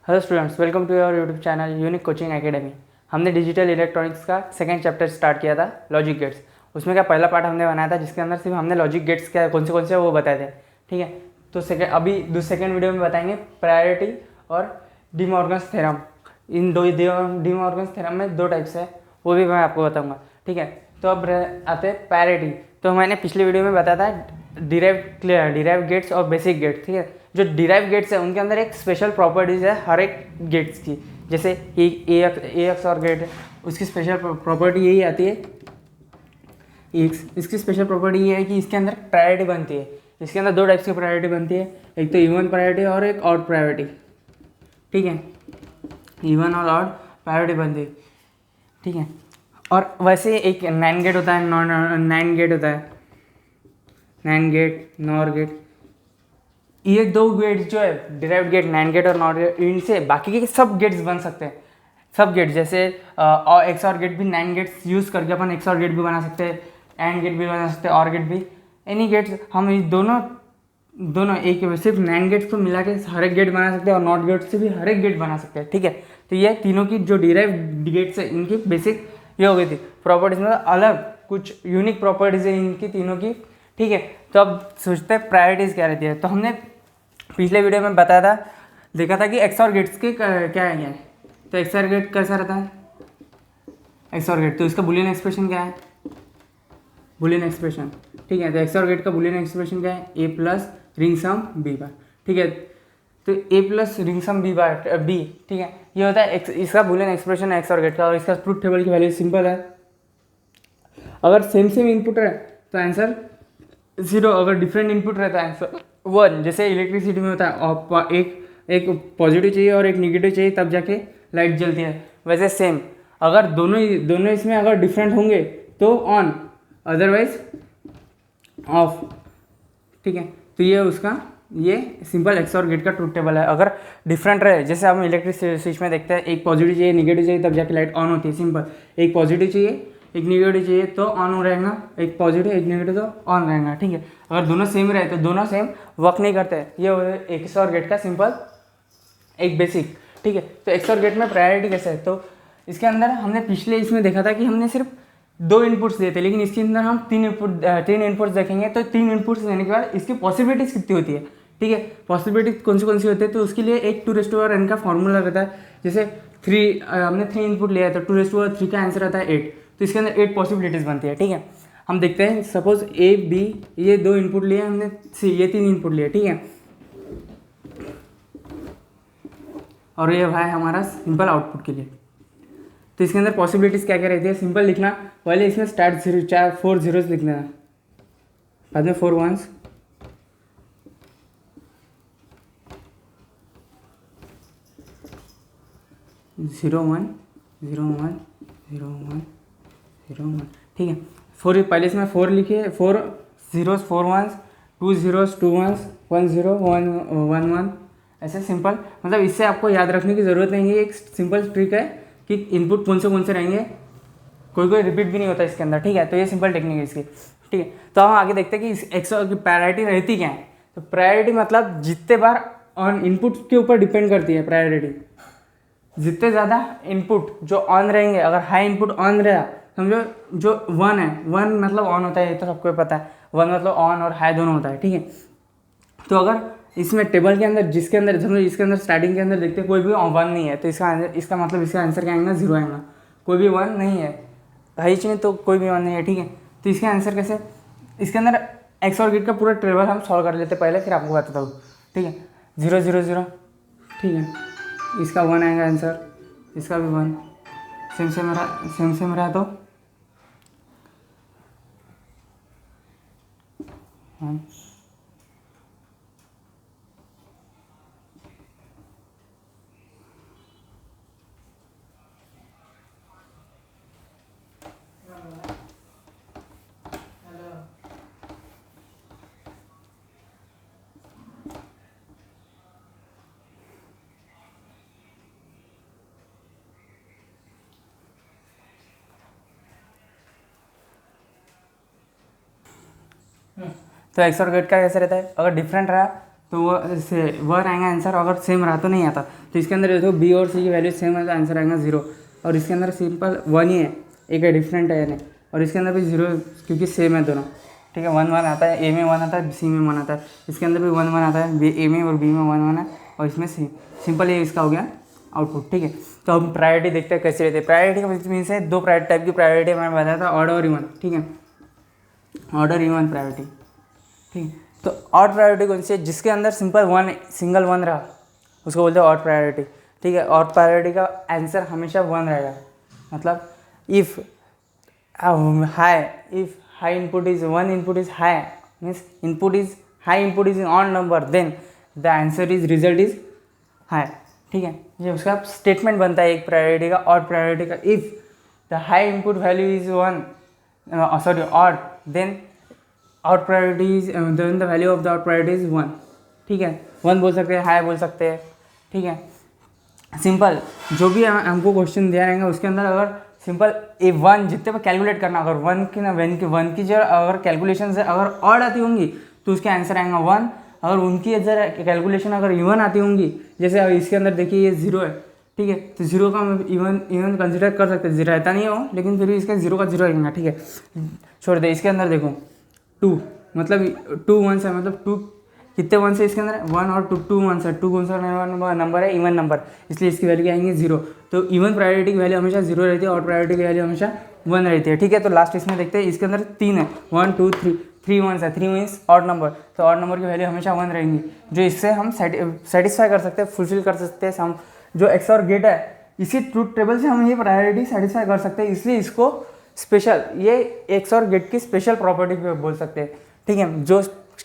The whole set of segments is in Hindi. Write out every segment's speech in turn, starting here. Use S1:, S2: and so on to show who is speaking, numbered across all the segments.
S1: Hello students, welcome to your YouTube channel unique coaching academy. हमने डिजिटल इलेक्ट्रॉनिक्स का सेकंड चैप्टर स्टार्ट किया था, लॉजिक गेट्स। उसमें का पहला पार्ट हमने बनाया था, जिसके अंदर सिर्फ हमने लॉजिक गेट्स क्या कौन से वो बताए थे। ठीक है, तो अभी सेकंड वीडियो में बताएंगे प्रायोरिटी और डिमॉर्गन्स थ्योरम। इन दो डिमॉर्गन्स थ्योरम में दो टाइप्स है, वो भी मैं आपको बताऊँगा। ठीक है, तो अब आते हैं पैरिटी। तो मैंने पिछले वीडियो में बताया था डिराइव गेट्स और बेसिक गेट्स। ठीक है, जो डिराइव गेट्स है उनके अंदर एक स्पेशल प्रॉपर्टीज़ है हर एक गेट्स की। जैसे ए एक्स और गेट है, उसकी स्पेशल प्रॉपर्टी यही आती है एक्स। इसकी स्पेशल प्रॉपर्टी ये है कि इसके अंदर प्रायोरिटी बनती है। इसके अंदर दो टाइप्स की प्रायोरिटी बनती है, एक तो इवन प्रायोरिटी और एक ऑड प्रायोरिटी। ठीक है, इवन और ऑड प्रायोरिटी बनती है। ठीक है, और वैसे एक नैन गेट होता है, नैन गेट होता है, नैन गेट, नॉर गेट। ये दो गेट्स जो है डिराइव्ड गेट, नैन गेट और नॉर गेट, इनसे बाकी के सब गेट्स बन सकते हैं। सब गेट जैसे एक्स और गेट भी, नैन गेट्स यूज़ करके अपन एक्स और गेट भी बना सकते हैं, एंड गेट भी बना सकते हैं, और गेट भी। एनी गेट्स हम ये दोनों एक सिर्फ नैन गेट्स को मिला के हर एक गेट बना सकते हैं, और नॉट गेट से भी हर एक गेट बना सकते हैं। ठीक है, तो ये तीनों की जो डिराइव्ड गेट्स है इनकी बेसिक ये हो गई थी प्रॉपर्टीज में अलग कुछ यूनिक प्रॉपर्टीज है इनकी तीनों की। ठीक है, तो अब सोचते हैं प्रायोरिटीज़ क्या रहती है। तो हमने पिछले वीडियो में बताया था, देखा था कि एक्स और गेट्स के क्या है। तो एक्स और गेट कैसा रहता है, एक्स और गेट, तो इसका बुलियन एक्सप्रेशन क्या है, बुलियन एक्सप्रेशन। ठीक है, तो एक्स और गेट का बुलियन एक्सप्रेशन क्या है, A plus ring sum B bar. ठीक है, तो A plus ring sum B bar B. ठीक है, ये होता है इसका बुलियन एक्सप्रेशन है एक्स और गेट का, और इसका ट्रूथ टेबल की वैल्यू सिंपल है। अगर सेम इनपुट है तो आंसर 0, अगर डिफरेंट इनपुट रहता है आंसर 1। जैसे इलेक्ट्रिसिटी में होता है, और एक पॉजिटिव चाहिए और एक निगेटिव चाहिए तब जाके लाइट जलती है। वैसे सेम, अगर दोनों इसमें अगर डिफरेंट होंगे तो ऑन, अदरवाइज ऑफ। ठीक है, तो ये सिंपल एक्स और गेट का ट्रूथ टेबल है। अगर डिफरेंट रहे, जैसे हम इलेक्ट्रिक स्विच में देखते हैं, एक पॉजिटिव चाहिए निगेटिव चाहिए तब जाके लाइट ऑन होती है, सिंपल। एक पॉजिटिव चाहिए एक निगेटिव चाहिए तो ऑन रहेगा, एक पॉजिटिव एक निगेटिव तो ऑन रहेगा। ठीक है, अगर दोनों सेम रहे तो दोनों सेम वर्क नहीं करते। ये एक्स और गेट का सिंपल एक बेसिक। ठीक है, तो एक्स और गेट में प्रायोरिटी कैसे है, तो इसके अंदर हमने पिछले इसमें देखा था कि हमने सिर्फ 2 इनपुट्स दिए थे, लेकिन इसके अंदर हम 3 इनपुट्स देखेंगे। तो 3 इनपुट्स देने के बाद इसकी पॉसिबिलिटीज कितनी होती है। ठीक है, पॉसिबिलिटी कौन सी होती है, तो उसके लिए एक 2n का फॉर्मूला रहता है। जैसे हमने 3 इनपुट लिया है तो 2/3 का आंसर आता है 8। तो इसके अंदर 8 पॉसिबिलिटीज़ बनती है। ठीक है, हम देखते हैं, सपोज ए बी ये 2 इनपुट लिए हमने, सी ये 3 इनपुट लिए। ठीक है, और ये है हमारा सिंपल आउटपुट के लिए। तो इसके अंदर पॉसिबिलिटीज़ क्या क्या रहती है, सिंपल लिखना। पहले इसमें स्टार्ट 4 zeros लिख लेना, बाद में 4 ones, जीरो वन 1। ठीक है, 4 पहले इसमें 4 लिखिए, 4 zeros 4 ones, 2 zeros 2 ones, 1 0 1 1। ऐसे सिंपल, मतलब इससे आपको याद रखने की ज़रूरत नहीं है। एक सिंपल ट्रिक है कि इनपुट कौन से रहेंगे, कोई रिपीट भी नहीं होता इसके अंदर। ठीक है, तो ये सिंपल टेक्निक है इसकी। ठीक है, तो हम आगे देखते हैं कि इस एक्स की प्रायोरिटी रहती क्या है। तो प्रायोरिटी मतलब जितने बार ऑन इनपुट के ऊपर डिपेंड करती है प्रायोरिटी। जितने ज़्यादा इनपुट जो ऑन रहेंगे, अगर हाई इनपुट ऑन रहा, समझो जो 1 है, 1 मतलब ऑन होता है, ये तो सबको पता है, 1 मतलब ऑन और हाई दोनों होता है। ठीक है, तो अगर इसमें टेबल के अंदर जिसके अंदर समझो इसके अंदर स्टार्टिंग के अंदर देखते हैं कोई भी 1 नहीं है, तो इसका मतलब इसका आंसर क्या आएगा, 0 आएगा। कोई भी 1 नहीं है, हाई चाहिए तो कोई भी 1 नहीं है। ठीक है, तो इसका आंसर कैसे, इसके अंदर एक्स और गेट का पूरा टेबल हम सॉल्व कर लेते पहले, फिर आपको बताता हूँ। ठीक है, 0 0 0। ठीक है, इसका 1 आएगा आंसर, इसका भी 1, सेम रहा तो 1। तो एक्स और गेट का कैसे रहता है, अगर डिफरेंट रहा तो वो आएगा आंसर, अगर सेम रहा तो नहीं आता। तो इसके अंदर देखो बी और सी की वैल्यू सेम है तो आंसर आएगा 0। और इसके अंदर सिंपल 1 ही है, एक है डिफरेंट है यानी, और इसके अंदर भी 0 क्योंकि सेम है दोनों। ठीक है, 1 1 आता है, ए में 1 आता है, सी में 1 आता है। इसके अंदर भी 1 1 आता है, ए में और बी में 1 1 है, और इसमें सी। सिंपल ये इसका हो गया आउटपुट। ठीक है, तो हम प्रायोरिटी देखते हैं कैसे रहते हैं। प्रायोरिटी का मीन्स है दो टाइप की प्रायोरिटी मैंने बताया था, ऑर्डर और इवन। ठीक है, ऑर्डर इवन प्रायोरिटी। ठीक है, तो ऑड प्रायोरिटी कौन सी है? जिसके अंदर सिंगल वन रहा उसको बोलते हैं ऑड प्रायोरिटी। ठीक है, ऑड प्रायोरिटी का आंसर हमेशा 1 रहेगा। मतलब if high input is 1 input is high means high input is in odd number, then the answer is result is high. ठीक है, ये उसका स्टेटमेंट बनता है एक प्रायोरिटी का, ऑड प्रायोरिटी का। If the high input value is odd, then out priority is then the value of the out priority is 1। ठीक है, 1 बोल सकते हैं, हाई बोल सकते हैं। ठीक है, सिंपल जो भी हमको क्वेश्चन दिया रहेगा उसके अंदर अगर सिंपल ए 1 जितने पर कैलकुलेट करना, अगर 1 की ना 1 की जो अगर कैलकुलेशन से अगर ऑड आती होंगी तो उसके आंसर आएगा 1। अगर उनकी जरा कैलकुलेशन अगर इवन आती होंगी, जैसे अब इसके अंदर देखिए ये 0 है। ठीक है, तो 0 का हम इवन कंसिडर कर सकते हैं, रहता नहीं हो लेकिन फिर भी इसका 0 का 0 आएगा। ठीक है, छोड़ दे। इसके अंदर देखो 2 मतलब 2 1 है, मतलब 2 कितने 1 से इसके अंदर 1 और 2 1 है। 2 कौन सा नंबर है? इवन नंबर, इसलिए इसकी वैल्यू आएंगे 0। तो इवन प्रायोरिटी की वैल्यू हमेशा 0 रहती है और प्रायोरिटी की वैल्यू हमेशा 1 रहती है। ठीक है, तो लास्ट इसमें देखते हैं। इसके अंदर 3 है, 1 2 3 1 है, 3 मीन्स ऑड नंबर, तो ऑड नंबर की वैल्यू हमेशा 1 रहेंगी, जो इससे हम सेटिस्फाई कर सकते हैं, फुलफिल कर सकते हैं। हम जो एक्स और गेट है इसी ट्रूथ टेबल से हम ये प्रायोरिटी सेटिस्फाई कर सकते हैं, इसलिए इसको स्पेशल, ये एक्स और गेट की स्पेशल प्रॉपर्टी बोल सकते हैं। ठीक है, जो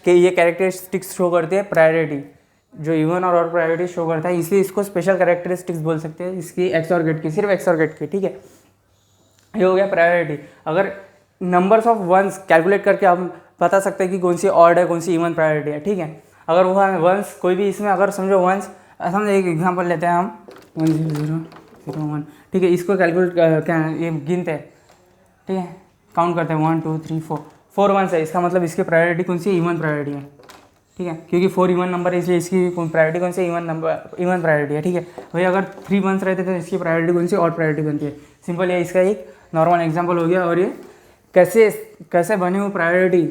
S1: ये कैरेक्टरिस्टिक्स शो करती है प्रायोरिटी, जो इवन और ऑड प्रायोरिटी शो करता है, इसलिए इसको स्पेशल कैरेक्टरिस्टिक्स बोल सकते हैं इसकी एक्स और गेट की, सिर्फ एक्स और गेट की। ठीक है, ये हो गया प्रायोरिटी। अगर नंबर्स ऑफ वंस कैलकुलेट करके हम बता सकते हैं कि कौन सी ऑड है कौन सी इवन प्रायोरिटी है। ठीक है, अगर वो वंस कोई भी इसमें अगर समझो वंस, समझो एक एग्जांपल लेते हैं हम 1 0 0 0 1। ठीक है, इसको कैलकुलेट ये गिनते हैं। ठीक है, काउंट करते हैं 1 2 3 4 1 है, इसका मतलब इसकी प्रायोरिटी कौन सी? इवन प्रायोरिटी है। ठीक है, क्योंकि 4 इवन नंबर है इसलिए इसकी प्रायोरिटी कौन सी? इवन प्रायोरिटी है। ठीक है, वही अगर 3 1 रहते तो इसकी प्रायोरिटी कौन सी? ऑड प्रायोरिटी बनती है। सिंपल, ये इसका एक नॉर्मल एग्जांपल हो गया। और ये कैसे बनी वो प्रायोरिटी,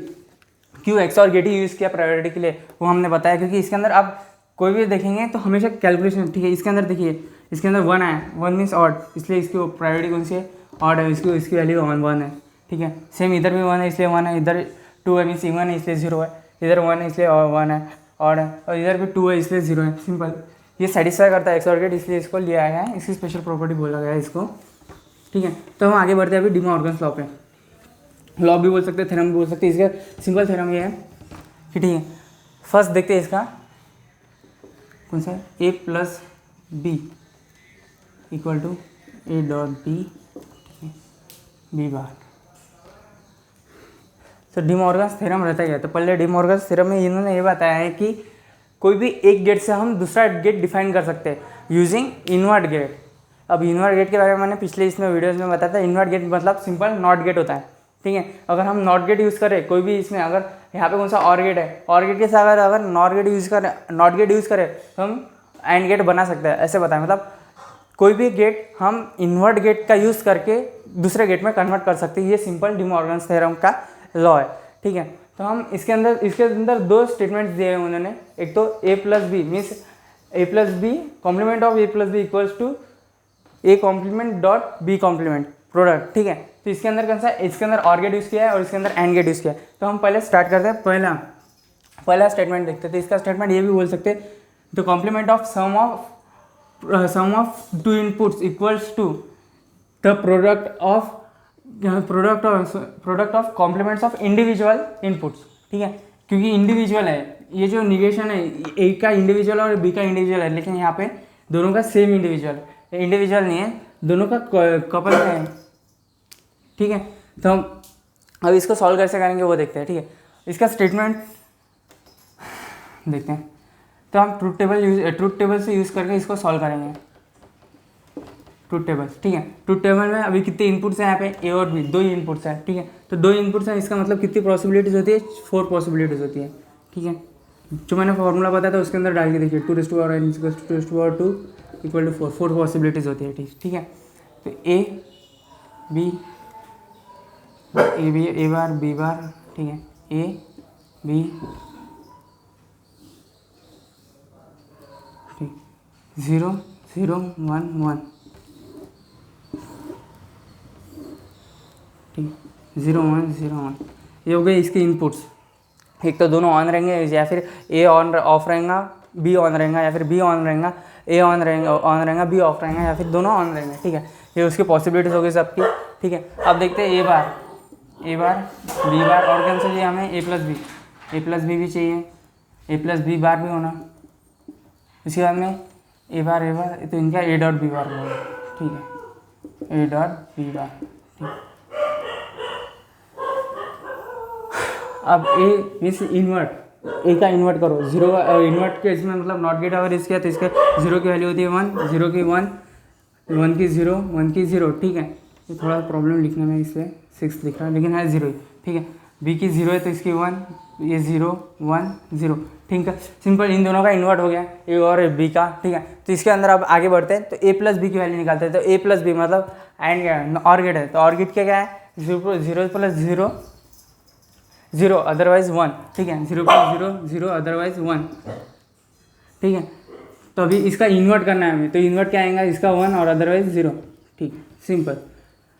S1: क्यों x or gate he use किया प्रायोरिटी के लिए, वो हमने बताया। क्योंकि इसके अंदर आप कोई भी देखेंगे तो हमेशा कैलकुलेशन। ठीक है, इसके अंदर देखिए, इसके अंदर 1 है, 1 मीन्स ऑड, इसलिए इसकी प्रायोरिटी कौन सी है? ऑड है, इसकी वैल्यू 1 है। ठीक है, सेम इधर भी 1 है इसलिए 1 है, इधर 2 है मीन्स इवन है इसलिए 0 है, इधर 1 है इसलिए 1 है ऑड है, और इधर भी 2 है इसलिए 0 है। सिंपल, ये सेटिस्फाई करता है एक्स और गेट, इसलिए इसको लिया गया है, इसकी स्पेशल प्रॉपर्टी बोला गया है इसको। ठीक है, तो हम आगे बढ़ते हैं अभी डी मॉर्गन्स लॉ पे। लॉ भी बोल सकते हैं, थ्योरम भी बोल सकते हैं। इसका सिंपल थ्योरम ये है कि ठीक है, फर्स्ट देखते हैं इसका कौन सा? A plus B equal to A dot B bar. तो डी मॉर्गन्स थ्योरम रहता है। तो पहले डी मॉर्गन्स थ्योरम में इन्होंने ये बताया है कि कोई भी एक गेट से हम दूसरा गेट डिफाइन कर सकते हैं यूजिंग इनवर्ट गेट। अब इनवर्ट गेट के बारे में मैंने पिछले इसमें वीडियोस में बताया था। इनवर्ट गेट मतलब सिंपल नॉट गेट होता है। ठीक है, अगर हम नॉट गेट यूज़ करें कोई भी इसमें, अगर यहाँ पे कौन सा और गेट है, और गेट के साथ अगर नॉट गेट यूज़ करें तो हम एंड गेट बना सकते हैं, ऐसे बताएं। मतलब कोई भी गेट हम इन्वर्ट गेट का यूज़ करके दूसरे गेट में कन्वर्ट कर सकते हैं। ये सिंपल डी मॉर्गन्स थ्योरम का लॉ है। ठीक है, तो हम इसके अंदर दो स्टेटमेंट्स दिए हैं उन्होंने। एक तो A plus B means A plus B complement of A plus B equals to A complement dot B complement product. ठीक है, तो इसके अंदर कौन सा? इसके अंदर ऑर गेट यूज़ किया है और इसके अंदर एंड गेट यूज़ किया है। तो हम पहले स्टार्ट करते हैं, पहला स्टेटमेंट देखते थे। इसका स्टेटमेंट ये भी बोल सकते हैं, the complement of sum of two inputs equals to the product of complements of individual inputs. ठीक है, क्योंकि इंडिविजुअल है, ये जो निगेशन है ए का इंडिविजुअल और बी का इंडिविजुअल है, लेकिन यहाँ पे दोनों का सेम इंडिविजुअल नहीं है, दोनों का कपल है। ठीक है, तो हम अब इसको सॉल्व कैसे करेंगे वो देखते हैं। ठीक है, इसका स्टेटमेंट देखते हैं। तो हम ट्रूथ टेबल से यूज़ करके इसको सॉल्व करेंगे। ट्रूथ टेबल, ठीक है, ट्रूथ टेबल में अभी कितने इनपुट्स हैं यहाँ पे? ए और बी, 2 ही इनपुट्स हैं। ठीक है, तो 2 इनपुट्स हैं, इसका मतलब कितनी पॉसिबिलिटीज़ होती है? 4 पॉसिबिलिटीज़ होती है। ठीक है, जो मैंने फॉर्मूला बताया था उसके अंदर डाल के देखिए, 2 to the power n = 2 to the power 2 equal to 4, 4 possibilities होती है, ठीक है। तो ए बार बी बार, ठीक है, ए बी, ठीक, 0 0 1 1, ठीक, 0 1 0 1, ये हो गए इसके इनपुट्स। एक तो दोनों ऑन रहेंगे, या फिर ए ऑन ऑफ रहेगा, बी ऑन रहेगा, या फिर बी ऑन रहेगा, ए ऑन रहेगा, बी ऑफ रहेगा, या फिर दोनों ऑन रहेंगे, ठीक है। ये उसकी पॉसिबिलिटीज़ होगी सबकी, ठीक है। अब देखते हैं ए बार बी बार, और कौन सा चाहिए हमें, ए प्लस बी भी चाहिए, ए प्लस बी बार भी होना। इसके बाद में ए बार तो इनका ए डॉट बी बार होगा, ठीक है, ए डॉट बी बार, ठीक। अब ए मीन्स इन्वर्ट, ए का इन्वर्ट करो, 0 का इन्वर्ट के इसमें मतलब नॉट गेट अगर इसके, तो इसके 0 की वैल्यू होती है 1, 0 की 1, 1 की 0, 1 की 0, ठीक है। ये थोड़ा प्रॉब्लम लिखने में, इसलिए 6 लिख रहा है, लेकिन है 0 ही, ठीक है। बी की 0 है तो इसकी 1, ये 0 1 0, ठीक है। सिंपल इन दोनों का इन्वर्ट हो गया, ए और बी का, ठीक है। तो इसके अंदर अब आगे बढ़ते हैं, तो ए प्लस बी की वैल्यू निकालते हैं। तो ए प्लस बी मतलब एंड और गेट है, तो और गेट क्या है, 0 प्लस 0 0 अदरवाइज 1, ठीक है, 0 प्लस 0 0 अदरवाइज 1, ठीक है। तो अभी इसका इन्वर्ट करना है हमें, तो इन्वर्ट क्या आएगा, इसका 1 और अदरवाइज 0, ठीक, सिंपल।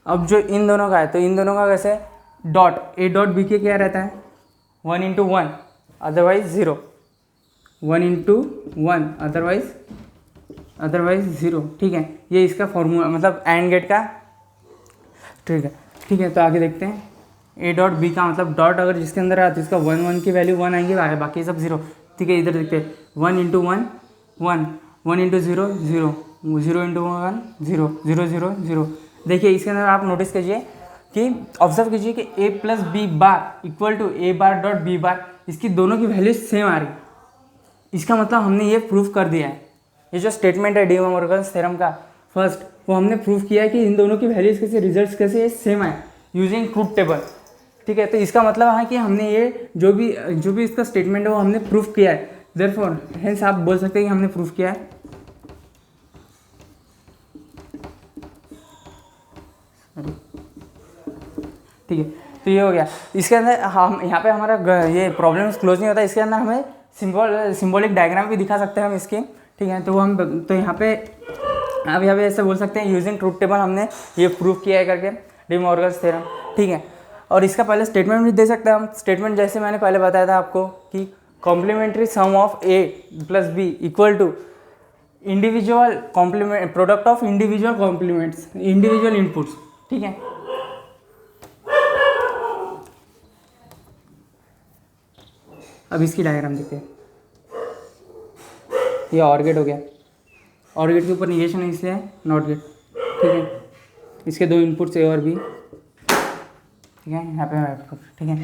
S1: अब जो इन दोनों का है, तो इन दोनों का कैसे, डॉट ए डॉट बी के क्या रहता है, 1 इंटू 1 अदरवाइज 0, 1 इंटू 1 अदरवाइज 0, ठीक है। ये इसका फॉर्मूला मतलब एंड गेट का, ठीक है, ठीक है। तो आगे देखते हैं, ए डॉट बी का मतलब डॉट अगर जिसके अंदर है तो इसका 1 1 की वैल्यू 1 आएंगे, बाकी सब 0, ठीक है। इधर देखते हैं, 1 इंटू 1 1, 1 इंटू 0 0, 0 इंटू 1 0 0 0 0। देखिए इसके अंदर आप नोटिस कीजिए कि ऑब्जर्व कीजिए कि A plus B bar equal to A bar dot B bar, इसकी दोनों की वैल्यू सेम आ रही। इसका मतलब हमने ये प्रूफ कर दिया है, ये जो स्टेटमेंट है डी मॉर्गन्स थ्योरम का फर्स्ट, वो हमने प्रूफ किया है कि इन दोनों की वैल्यूज कैसे, रिजल्ट्स कैसे सेम आए यूजिंग ट्रूथ टेबल, ठीक है। तो इसका मतलब है कि हमने ये जो भी इसका स्टेटमेंट है वो हमने प्रूफ किया है, देयरफॉर हेंस आप बोल सकते हैं कि हमने प्रूफ किया है। ठीक है, तो ये हो गया। इसके अंदर हम यहाँ पे हमारा ये प्रॉब्लम्स क्लोज नहीं होता, इसके अंदर हमें सिंबॉलिक डायग्राम भी दिखा सकते हैं हम इसके, ठीक है। तो वो हम तो यहाँ पे आप यहाँ पे ऐसे बोल सकते हैं यूजिंग ट्रूथ टेबल हमने ये प्रूफ किया है करके, डी मॉर्गन्स थ्योरम, ठीक है। और इसका पहले स्टेटमेंट भी दे सकते हैं हम। स्टेटमेंट जैसे मैंने पहले बताया था आपको कि complementary sum of A plus B equal to individual complement product of individual complements, individual inputs, ठीक है। अब इसकी डायग्राम देखते हैं। ये ऑर गेट हो गया, ऑर गेट के ऊपर निगेशन है इसलिए नॉट गेट, ठीक है। इसके दो इनपुट्स ए और बी, ठीक है, यहाँ पे आउटपुट, ठीक है।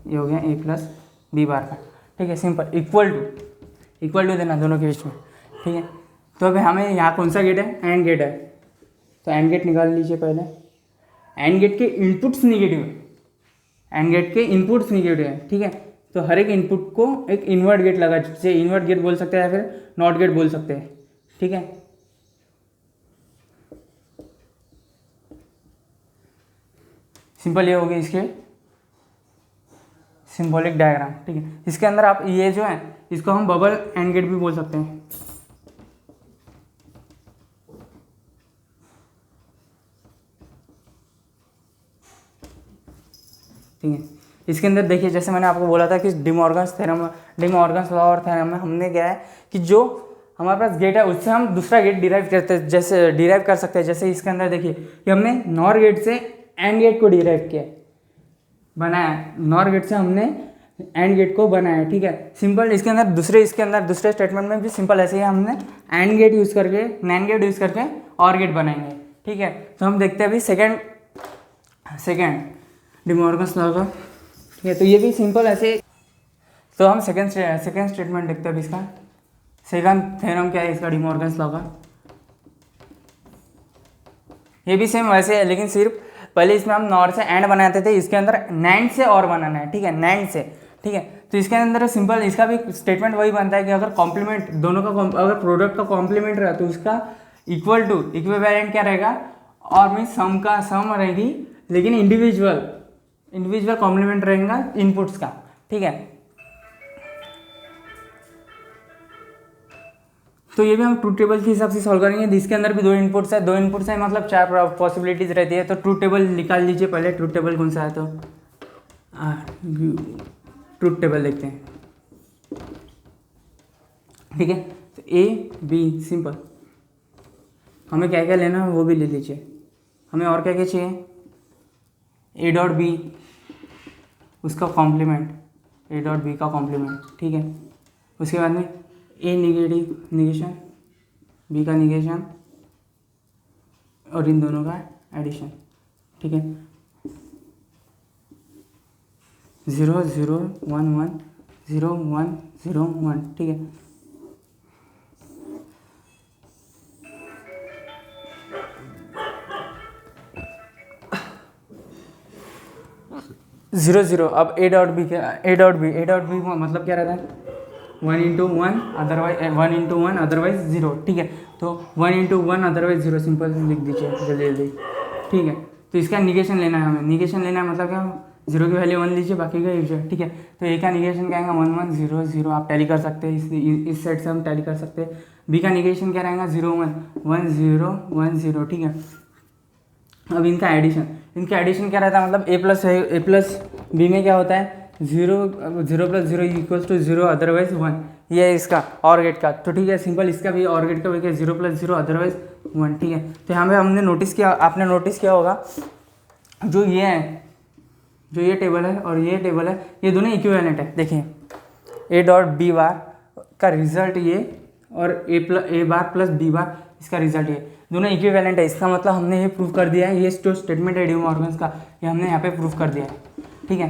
S1: ये हो गया ए प्लस बी बार का, ठीक है, सिंपल। इक्वल टू देना दोनों के बीच में, ठीक है। तो अभी हमें यहाँ कौन सा गेट है, एंड गेट है, तो एंड गेट निकाल लीजिए पहले। एंड गेट के इनपुट्स निगेटिव है, एंड गेट के इनपुट्स निगेटिव है, ठीक है। तो हर एक इनपुट को एक इन्वर्ट गेट लगा, जिसे इन्वर्ट गेट बोल सकते हैं या फिर नॉट गेट बोल सकते हैं, ठीक है। सिंपल ये हो गया इसके सिंबॉलिक डायग्राम, ठीक है। इसके अंदर आप ये जो है इसको हम बबल एंड गेट भी बोल सकते हैं, ठीक है। इसके अंदर देखिए जैसे मैंने आपको बोला था कि डी मॉर्गन्स लॉ और थ्योरम में हमने क्या है कि जो हमारे पास गेट है उससे हम दूसरा गेट डिराइव कर सकते हैं। जैसे इसके अंदर देखिए कि हमने नॉर गेट से एंड गेट को डिराइव किया, बनाया, नॉर गेट से हमने एंड गेट को बनाया, ठीक है, सिंपल। इसके अंदर दूसरे स्टेटमेंट में भी सिंपल ऐसे ही हमने एंड गेट यूज़ करके, नैंड गेट यूज़ करके और गेट बनाएंगे, ठीक है। तो हम देखते हैं अभी सेकेंड डी मॉर्गन्स लॉ का, ठीक है। तो ये भी सिंपल ऐसे, तो हम सेकेंड स्टेटमेंट देखते हैं अभी इसका। सेकंड थ्योरम क्या है इसका डी मॉर्गन्स लॉ का, ये भी सेम वैसे है, लेकिन सिर्फ पहले इसमें हम नॉर से एंड बनाते थे, इसके अंदर नैंड से और बनाना है, ठीक है, नैंड से, ठीक है। तो इसके अंदर सिंपल इसका भी स्टेटमेंट वही बनता है कि अगर कॉम्प्लीमेंट दोनों का अगर प्रोडक्ट का कॉम्प्लीमेंट रहा तो उसका इक्वल टू इक्विवेलेंट क्या रहेगा, और मीन सम रहेगी, लेकिन इंडिविजुअल कॉम्प्लीमेंट रहेगा इनपुट्स का। ठीक है, तो ये भी हम ट्रूथ टेबल के हिसाब से सॉल्व करेंगे। इसके अंदर भी दो इनपुट्स है मतलब 4 पॉसिबिलिटीज रहती है। तो ट्रूथ टेबल निकाल लीजिए पहले। ट्रूथ टेबल कौन सा है, तो ट्रूथ टेबल देखते हैं। ठीक है, तो ए बी सिंपल, हमें क्या क्या लेना है वो भी ले लीजिए। हमें और क्या क्या चाहिए, ए डॉट बी उसका कॉम्प्लीमेंट, ए डॉट बी का कॉम्प्लीमेंट। ठीक है, उसके बाद में ए निगेशन, बी का निगेशन और इन दोनों का एडिशन। ठीक है, 0 0 1 1 0 1 0 1। ठीक है, 0 0। अब ए डॉट बी मतलब क्या रहता है, 1 इंटू 1 अदरवाइज 0। ठीक है, तो 1 इंटू 1 अदरवाइज 0 सिंपल लिख दीजिए जल्दी। ठीक है, तो इसका निगेशन लेना है हमें। निगेशन लेना है मतलब क्या, 0 की वैल्यू 1 लीजिए, बाकी का यूज। ठीक है, तो ए का निगेशन क्या आएगा, 1 1 0 0। आप टैली कर सकते हैं, इस साइड से हम टैली कर सकते हैं। बी का निगेशन क्या रहेगा, 0 1 1 0 1 0। ठीक है, अब इनका एडिशन क्या रहता है, मतलब ए प्लस बी में क्या होता है, 0 प्लस 0 इक्वल्स टू 0 अदरवाइज 1। ये है इसका ऑर गेट का। तो ठीक है, सिंपल इसका भी ऑर गेट का भी 0 प्लस 0 अदरवाइज 1। ठीक है, तो यहाँ पे आपने नोटिस किया होगा, जो ये टेबल है और ये टेबल है, ये दोनों इक्विवेलेंट है। देखिए, ए डॉट बी बार का रिजल्ट ये, और ए बार प्लस बी बार इसका रिजल्ट ये, दोनों इक्विवेलेंट है। इसका मतलब हमने ये प्रूव कर दिया है, ये जो स्टेटमेंट है डी मॉर्गन्स का, ये हमने यहाँ पे प्रूव कर दिया है। ठीक है,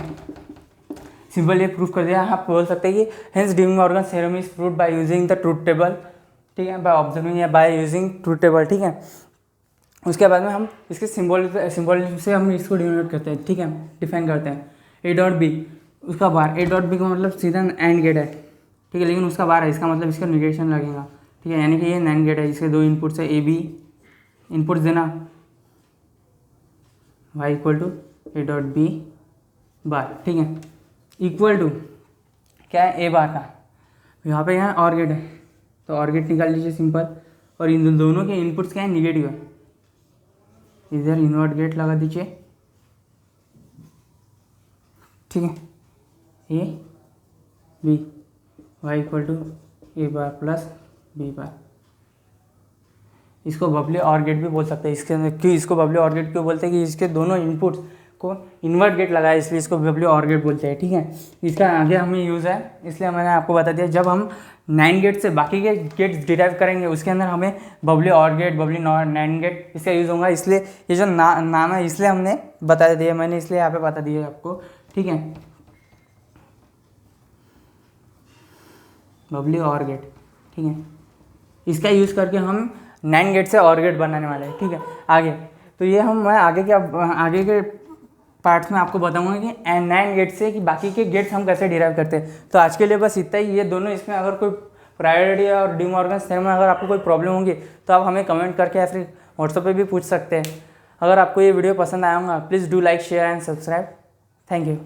S1: सिंपल ये प्रूव कर दिया। आप बोल सकते हैं कि hence D Morgan's theorem is proved by using the truth table. ठीक है, बाय ऑब्जर्विंग या बाय यूजिंग ट्रूथ टेबल। ठीक है, उसके बाद में हम इसके सिंबल से हम इसको डिनोट करते हैं। ठीक है, डिफाइन करते हैं। ए डॉट बी उसका बार, ए डॉट बी का मतलब सीधा एंड गेट है। ठीक है, लेकिन उसका बार है, इसका मतलब इसका निगेशन लगेगा। ठीक है, यानी कि ये नैंड गेट है, इसके दो इनपुट्स है, ए बी इनपुट्स देना, Y equal to A dot B bar. ठीक है, इक्वल टू क्या है, ए बार का, यहाँ पे यहाँ और गेट है, तो और गेट निकाल लीजिए सिंपल। और इन दोनों के इनपुट्स क्या है, निगेटिव है, इधर इन्वर्ट गेट लगा दीजिए। ठीक है, A B Y equal to A bar plus B bar. इसको बबली और गेट भी बोल सकते हैं। इसके अंदर क्यों इसको बबली और गेट क्यों बोलते हैं, कि इसके दोनों इनपुट्स को इन्वर्ट गेट लगाया, इसलिए इसको बबली और गेट बोलते हैं। ठीक है, इसका आगे हमें यूज़ है, इसलिए मैंने आपको बता दिया। जब हम नैंड गेट से बाकी के गेट्स डिराइव करेंगे, उसके अंदर हमें बबली और गेट, बबली नैंड गेट इसका यूज़ होगा। इसलिए ये जो नाम है, इसलिए हमने बता दिया, मैंने इसलिए यहाँ पे बता दिया आपको। ठीक है, बबली और गेट। ठीक है, इसका यूज़ करके हम नैंड गेट से और गेट बनाने वाले हैं। ठीक है, आगे तो ये मैं आगे के पार्ट्स में आपको बताऊंगा कि नैंड गेट से कि बाकी के गेट्स हम कैसे डिराइव करते हैं। तो आज के लिए बस इतना ही। ये दोनों, इसमें अगर कोई प्रायोरिटी और डी मॉर्गन्स थ्योरम में अगर आपको कोई प्रॉब्लम होगी तो आप हमें कमेंट करके या फिर व्हाट्सएप पे भी पूछ सकते हैं। अगर आपको ये वीडियो पसंद आया होगा, please do like, share and subscribe. Thank you.